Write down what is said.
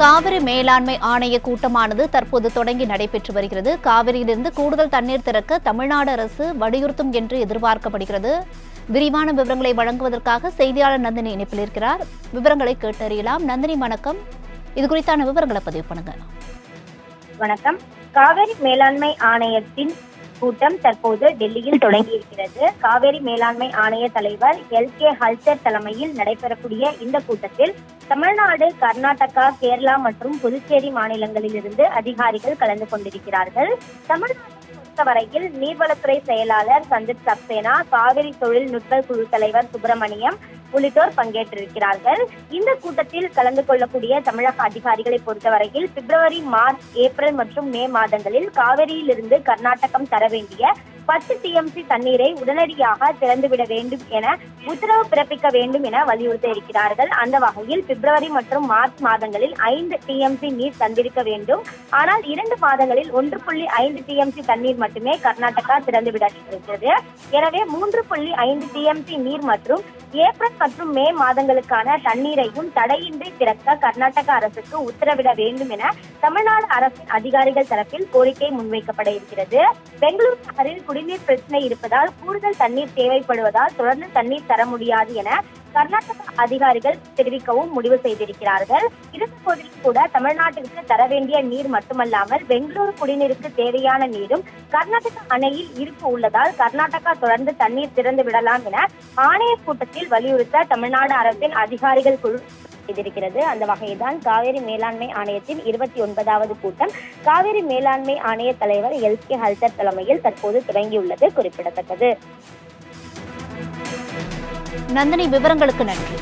காவிரி மேலாண்மை ஆணைய கூட்டமானது தற்போது தொடங்கி நடைபெற்று வருகிறது. காவிரியிலிருந்து கூடுதல் தண்ணீர் திறக்க தமிழ்நாடு அரசு வலியுறுத்தும் என்று எதிர்பார்க்கப்படுகிறது. விரிவான விவரங்களை வழங்குவதற்காக செய்தியாளர் நந்தினி இணைப்பில் இருக்கிறார். விவரங்களை கேட்டறியலாம். நந்தினி, வணக்கம். இது குறித்தான விவரங்களை பதிவு பண்ணுங்க. வணக்கம். காவிரி மேலாண்மை ஆணையத்தின் கூட்டம் தற்போது டெல்லியில் தொடங்கியிருக்கிறது. காவிரி மேலாண்மை ஆணைய தலைவர் எல்.கே. ஹல்தர் தலைமையில் நடைபெறக்கூடிய இந்த கூட்டத்தில் தமிழ்நாடு, கர்நாடகா, கேரளா மற்றும் புதுச்சேரி மாநிலங்களிலிருந்து அதிகாரிகள் கலந்து கொண்டிருக்கிறார்கள். தமிழ்நாட்டை பொறுத்தவரையில் நீர்வளத்துறை செயலாளர் சந்தீப் சக்சேனா, காவிரி தொழில்நுட்ப குழு தலைவர் சுப்பிரமணியம் உள்ளிட்டோர் பங்கேற்றிருக்கிறார்கள். இந்த கூட்டத்தில் கலந்து கொள்ளக்கூடிய தமிழக அதிகாரிகளை பொறுத்தவரையில் பிப்ரவரி, மார்ச், ஏப்ரல் மற்றும் மே மாதங்களில் காவிரியிலிருந்து கர்நாடகம் தர வேண்டிய 10 TMC தண்ணீரை உடனடியாக திறந்துவிட வேண்டும் என உத்தரவு பிறப்பிக்க வேண்டும் என வலியுறுத்த இருக்கிறார்கள். அந்த வகையில் பிப்ரவரி மற்றும் மார்ச் மாதங்களில் 5 TMC நீர் தந்திருக்க வேண்டும். ஆனால் 2 மாதங்களில் 1.5 TMC தண்ணீர் மட்டுமே கர்நாடகா திறந்துவிட இருக்கிறது. எனவே 3.5 TMC நீர் மற்றும் ஏப்ரல் மற்றும் மே மாதங்களுக்கான தண்ணீரையும் தடையின்றி திறக்க கர்நாடக அரசுக்கு உத்தரவிட வேண்டும் என தமிழ்நாடு அரசின் அதிகாரிகள் தரப்பில் கோரிக்கை முன்வைக்கப்பட இருக்கிறது. பெங்களூரு நகரில் குடிநீர் பிரச்சனை இருப்பதால் கூடுதல் தண்ணீர் தேவைப்படுவதால் தொடர்ந்து தண்ணீர் தர முடியாது என கர்நாடக அதிகாரிகள் தெரிவிக்கவும் முடிவு செய்திருக்கிறார்கள். இருந்த போதிலும் கூட தமிழ்நாட்டிற்கு தர வேண்டிய நீர் மட்டுமல்லாமல் பெங்களூரு குடிநீருக்கு தேவையான நீரும் கர்நாடக அணையில் இருப்பு உள்ளதால் கர்நாடகா தொடர்ந்து தண்ணீர் திறந்து விடலாம் என ஆணைய கூட்டத்தில் வலியுறுத்த தமிழ்நாடு அரசின் அதிகாரிகள் குழு செய்திருக்கிறது. அந்த வகைதான் காவிரி மேலாண்மை ஆணையத்தின் 29வது கூட்டம் காவிரி மேலாண்மை ஆணைய தலைவர் எல்.கே. ஹல்தர் தலைமையில் தற்போது தொடங்கியுள்ளது குறிப்பிடத்தக்கது. நந்தினி, விவரங்களுக்கு நன்றி.